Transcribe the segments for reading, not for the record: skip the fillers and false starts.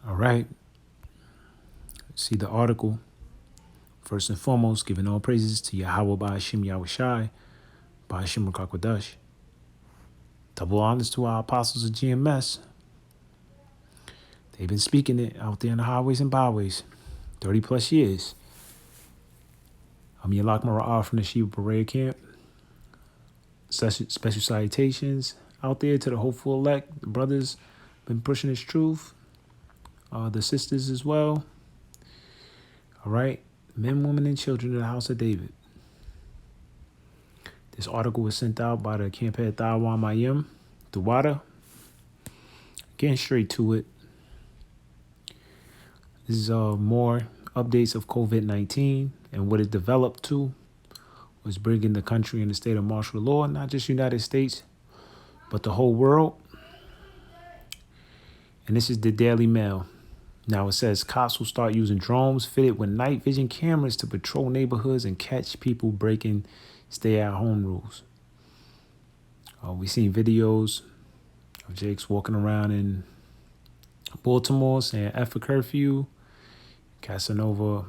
All right. See the article. First and foremost, giving all praises to Yahweh Ba'ashim Yahushai, Ba'ashim Rakakwadash. Double honors to our apostles of GMS. They've been speaking it out there in the highways and byways, 30 plus years. I'm Yalak Mara'ah from the Sheba Berea camp. Special salutations out there to the hopeful elect, the brothers been pushing this truth, the sisters as well. All right, men, women, and children of the house of David. This article was sent out by the camp head Thawan Mayim, Duwada. Getting straight to it. This is more updates of COVID-19 and what it developed to was bringing the country in the state of martial law, not just United States, but the whole world. And this is the Daily Mail. Now it says cops will start using drones fitted with night vision cameras to patrol neighborhoods and catch people breaking stay-at-home rules. We've seen videos of Jake's walking around in Baltimore saying F a curfew. Casanova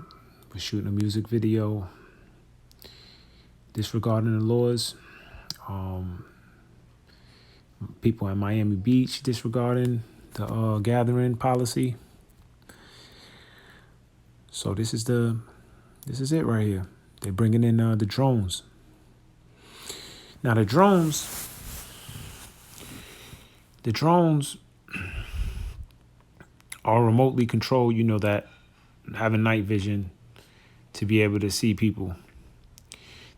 was shooting a music video disregarding the laws. People at Miami Beach disregarding the gathering policy. So this is it right here. They're bringing in the drones. Now the drones are remotely controlled. You know that, having night vision to be able to see people.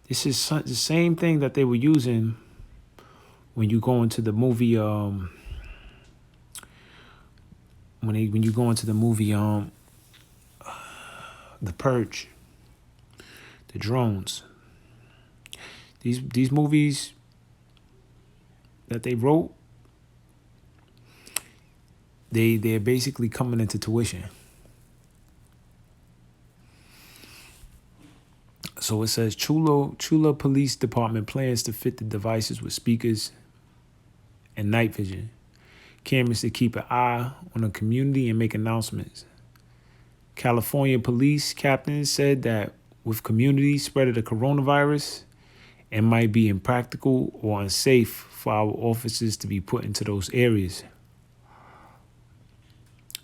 This is the same thing that they were using when you go into the movie. When you go into the movie, The Purge. The drones. These movies that they wrote, they're basically coming into tuition. So it says Chula Police Department plans to fit the devices with speakers and night vision cameras to keep an eye on the community and make announcements. California police captain said that with community spread of the coronavirus, it might be impractical or unsafe for our officers to be put into those areas.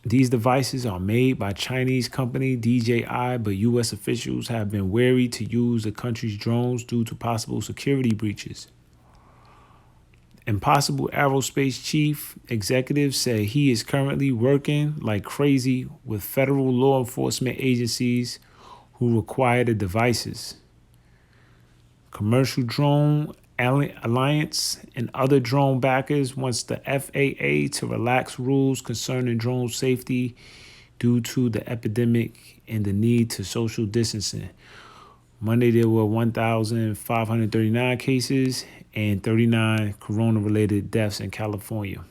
These devices are made by Chinese company DJI, but U.S. officials have been wary to use the country's drones due to possible security breaches. Impossible Aerospace chief executive said he is currently working like crazy with federal law enforcement agencies who require the devices. Commercial Drone Alliance and other drone backers wants the FAA to relax rules concerning drone safety due to the epidemic and the need to social distancing. Monday, there were 1,539 cases and 39 corona-related deaths in California.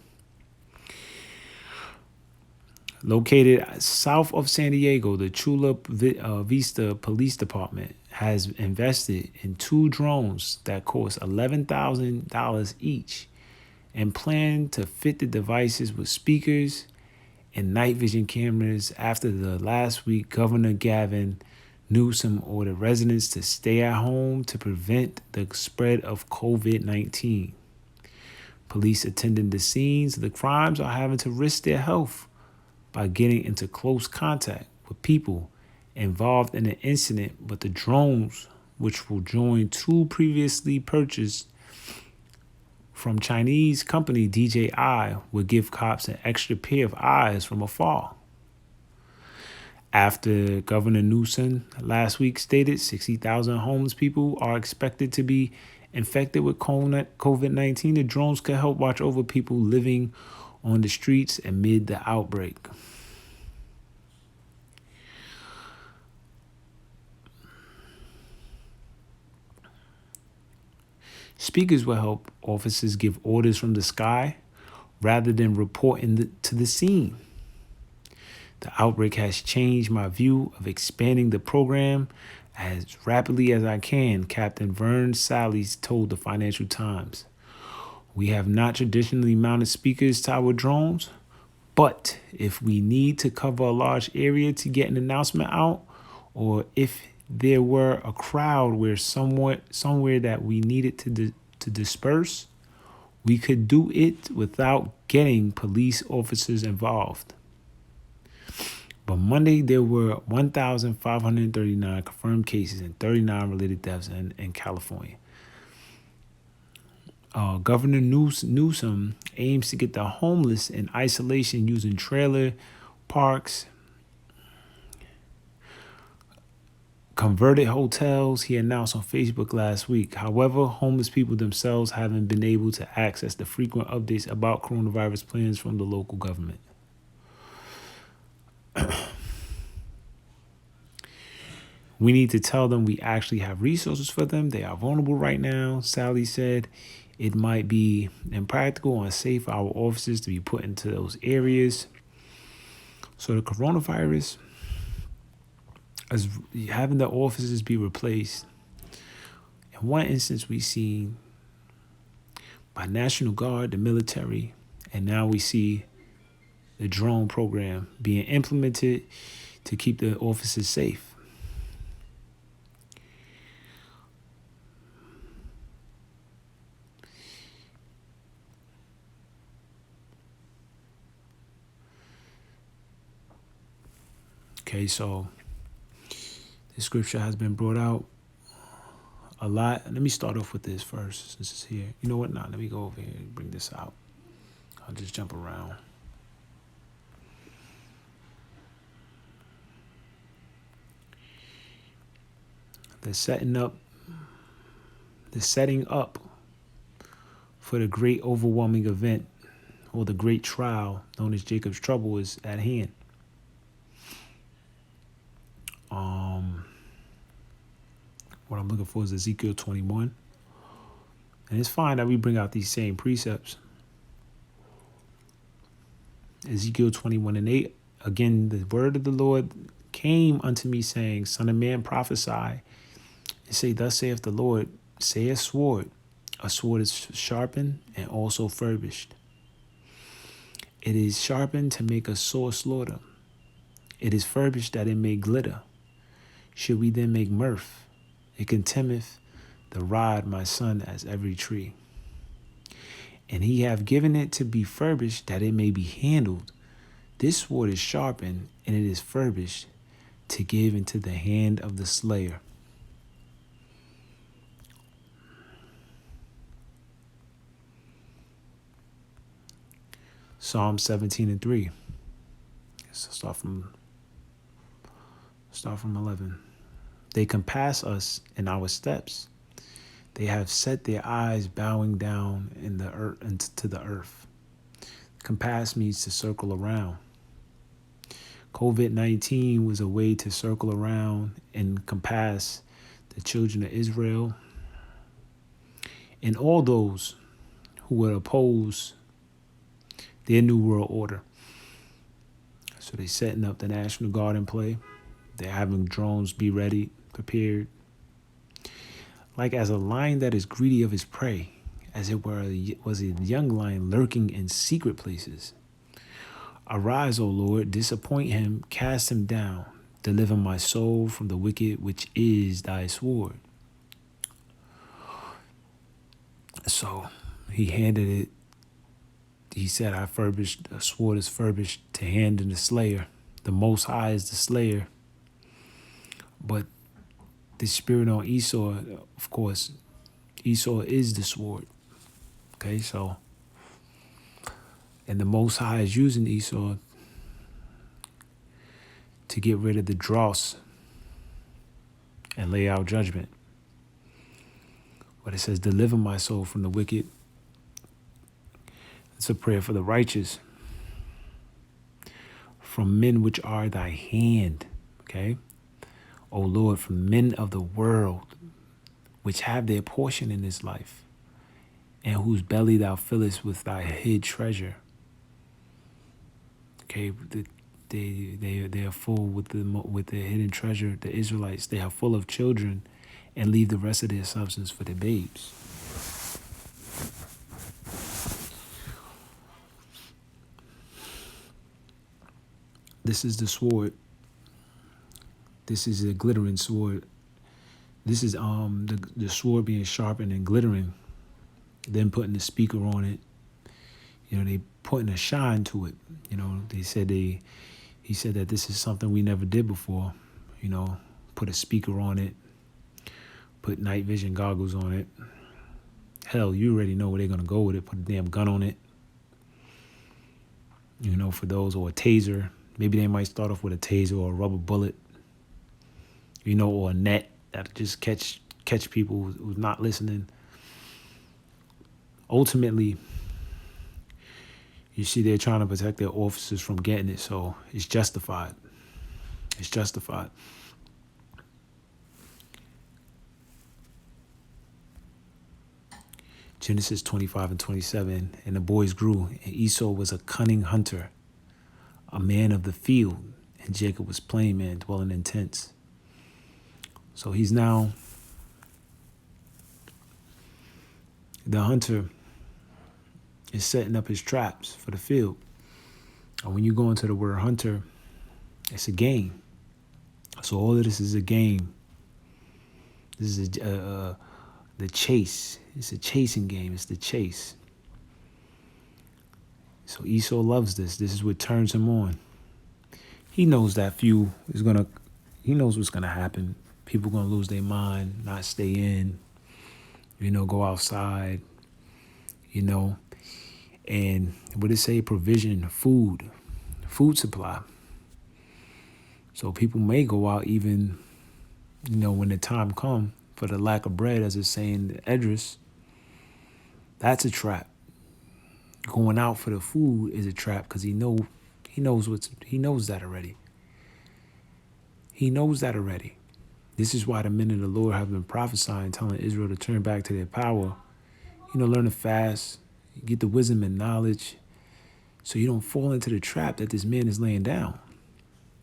Located south of San Diego, the Chula Vista Police Department has invested in 2 drones that cost $11,000 each and plan to fit the devices with speakers and night vision cameras after the last week Governor Gavin Newsom ordered residents to stay at home to prevent the spread of COVID-19. Police attending the scenes of the crimes are having to risk their health by getting into close contact with people involved in the incident, but the drones, which will join 2 previously purchased from Chinese company DJI, would give cops an extra pair of eyes from afar. After Governor Newsom last week stated 60,000 homeless people are expected to be infected with COVID-19, the drones could help watch over people living on the streets amid the outbreak. Speakers will help officers give orders from the sky rather than reporting to the scene. The outbreak has changed my view of expanding the program as rapidly as I can, Captain Vern Salles told the Financial Times. We have not traditionally mounted speakers to our drones, But if we need to cover a large area to get an announcement out, or if there were a crowd where somewhere that we needed to disperse, we could do it without getting police officers involved. But Monday, there were 1,539 confirmed cases and 39 related deaths in California. Governor Newsom aims to get the homeless in isolation using trailer parks, converted hotels, he announced on Facebook last week. However, homeless people themselves haven't been able to access the frequent updates about coronavirus plans from the local government. We need to tell them we actually have resources for them. They are vulnerable right now, Sally said. It might be impractical or unsafe for our officers to be put into those areas. So the coronavirus, as having the officers be replaced. In one instance, we see by National Guard, the military, and now we see the drone program being implemented to keep the officers safe. Okay, so the scripture has been brought out a lot. Let me start off with this first, since it's here. You know what? Let me go over here and bring this out. I'll just jump around. The setting up for the great overwhelming event, or the great trial known as Jacob's trouble, is at hand. What I'm looking for is Ezekiel 21. And it's fine that we bring out these same precepts. Ezekiel 21:8. Again, the word of the Lord came unto me, saying, Son of man, prophesy, and say, Thus saith the Lord, say a sword is sharpened and also furbished. It is sharpened to make a sore slaughter. It is furbished that it may glitter. Should we then make mirth? It contemneth the rod, my son, as every tree. And he hath given it to be furbished, that it may be handled. This sword is sharpened, and it is furbished, to give into the hand of the slayer. Psalm 17:3. So start from 11. They compass us in our steps. They have set their eyes bowing down in the earth into the earth. Compass means to circle around. COVID-19 was a way to circle around and compass the children of Israel and all those who would oppose their new world order. So they're setting up the National Guard in play. They're having drones be ready, prepared. Like as a lion that is greedy of his prey, as it were was a young lion lurking in secret places. Arise, O Lord, disappoint him, cast him down, deliver my soul from the wicked, which is thy sword. So he handed it. He said, a sword is furbished to hand in the slayer. The Most High is the slayer. But the spirit on Esau, of course, Esau is the sword. Okay, so, and the Most High is using Esau to get rid of the dross and lay out judgment. But it says, deliver my soul from the wicked. It's a prayer for the righteous. From men which are thy hand, okay? O Lord, from men of the world, which have their portion in this life, and whose belly thou fillest with thy hid treasure. Okay, they are full with the hidden treasure. The Israelites, they are full of children, and leave the rest of their substance for their babes. This is the sword. This is a glittering sword. This is the sword being sharpened and glittering, then putting the speaker on it. They putting a shine to it. He said that this is something we never did before. Put a speaker on it, put night vision goggles on it. Hell, you already know where they're gonna go with it. Put a damn gun on it. For those, or a taser. Maybe they might start off with a taser or a rubber bullet. Or a net that'll just catch people who's not listening. Ultimately, you see they're trying to protect their officers from getting it, so it's justified. It's justified. Genesis 25:27, and the boys grew, and Esau was a cunning hunter, a man of the field, and Jacob was plain man, dwelling in tents. So he's now the hunter is setting up his traps for the field. And when you go into the word hunter, it's a game. So all of this is a game. This is the chase. It's a chasing game. It's the chase. So Esau loves this. This is what turns him on. He knows that he knows what's gonna happen. People gonna lose their mind, not stay in, go outside, and what it say, provision, food supply. So people may go out even, when the time come for the lack of bread, as it's saying the Edris. That's a trap. Going out for the food is a trap because he knows that already. He knows that already. This is why the men of the Lord have been prophesying, telling Israel to turn back to their power. Learn to fast, get the wisdom and knowledge, so you don't fall into the trap that this man is laying down.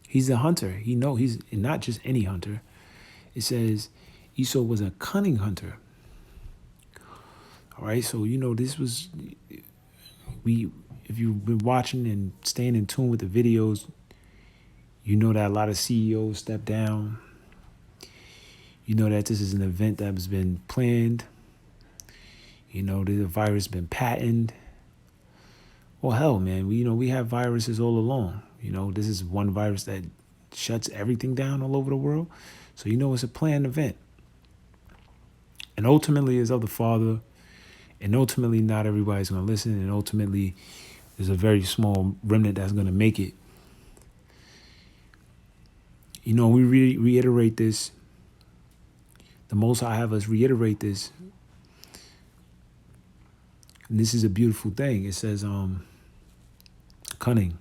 He's a hunter. He's not just any hunter. It says Esau was a cunning hunter. All right, so this was if you've been watching and staying in tune with the videos, that a lot of CEOs stepped down. That this is an event that has been planned. The virus has been patented. Well, hell, man, we have viruses all along. This is one virus that shuts everything down all over the world. So it's a planned event. And ultimately it's of the Father. And ultimately not everybody's going to listen. And ultimately there's a very small remnant that's going to make it. We reiterate this. The Most High have us reiterate this. And this is a beautiful thing. It says, cunning.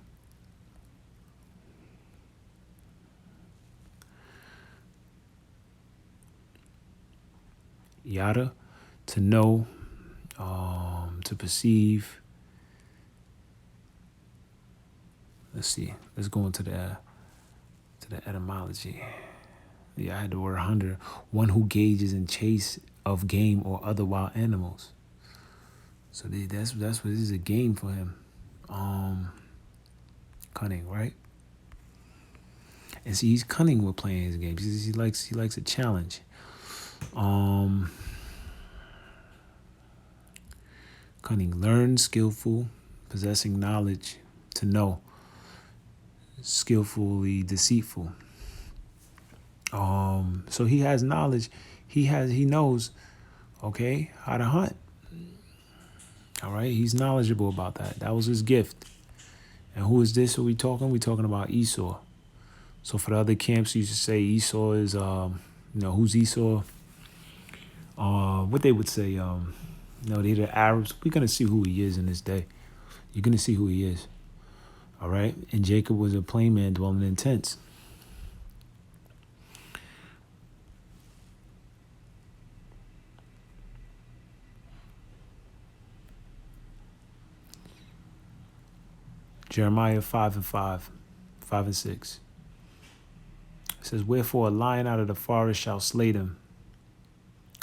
Yada, to know, to perceive. Let's see. Let's go into the etymology. Yeah, I had the word hunter. One who gauges in chase of game or other wild animals. So that's what this is, a game for him. Cunning, right? And see, he's cunning with playing his games. He likes a challenge. Cunning, learn, skillful, possessing knowledge, to know, skillfully deceitful. So he has knowledge. He knows, okay, how to hunt. All right, he's knowledgeable about that. That was his gift. And who is this? Are we talking? We're talking about Esau. So for the other camps, you should say Esau is, who's Esau? What they would say, they're the Arabs. We're going to see who he is in this day. You're going to see who he is. All right? And Jacob was a plain man dwelling in tents. Jeremiah 5:5, 5 and 6. It says, wherefore a lion out of the forest shall slay them.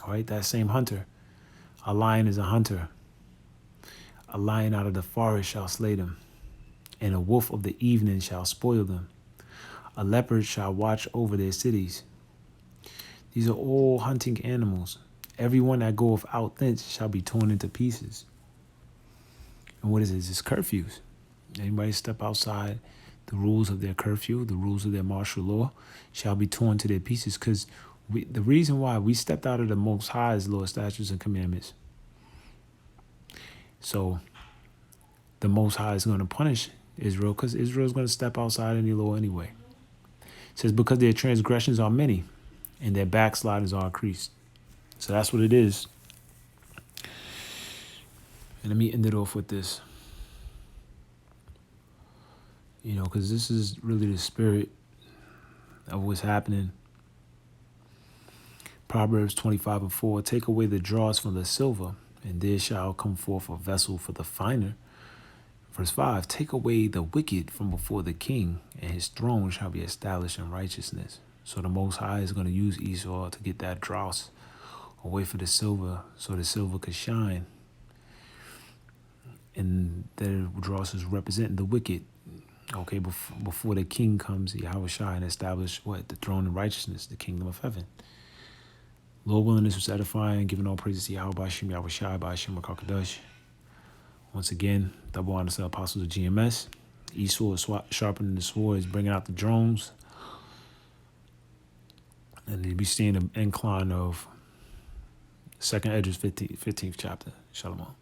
All right, that same hunter. A lion is a hunter. A lion out of the forest shall slay them. and a wolf of the evening shall spoil them. A leopard shall watch over their cities. These are all hunting animals. Every one that goeth out thence shall be torn into pieces. And what is it? It's curfews. Anybody step outside the rules of their curfew, the rules of their martial law, shall be torn to their pieces. Because the reason why we stepped out of the Most High's law, statutes, and commandments. So the Most High is going to punish Israel because Israel is going to step outside any law anyway. It says, because their transgressions are many and their backslidings are increased. So that's what it is. And let me end it off with this. Because this is really the spirit of what's happening. Proverbs 25:4, take away the dross from the silver, and there shall come forth a vessel for the finer. Verse 5, take away the wicked from before the king, and his throne shall be established in righteousness. So the Most High is going to use Esau to get that dross away for the silver, so the silver could shine. And the dross is representing the wicked. Okay, before the king comes, Yahweh Shai, and establish what? The throne of righteousness, the kingdom of heaven. Lord willing, this was edifying, giving all praises to Yahweh Bashim, Yahweh Shai, Bashim, Rakakadash. Once again, double honor to the apostles of GMS. Esau is sharpening the sword, is bringing out the drones. And you'll be seeing the incline of 2nd Esdras 15th chapter. Shalom.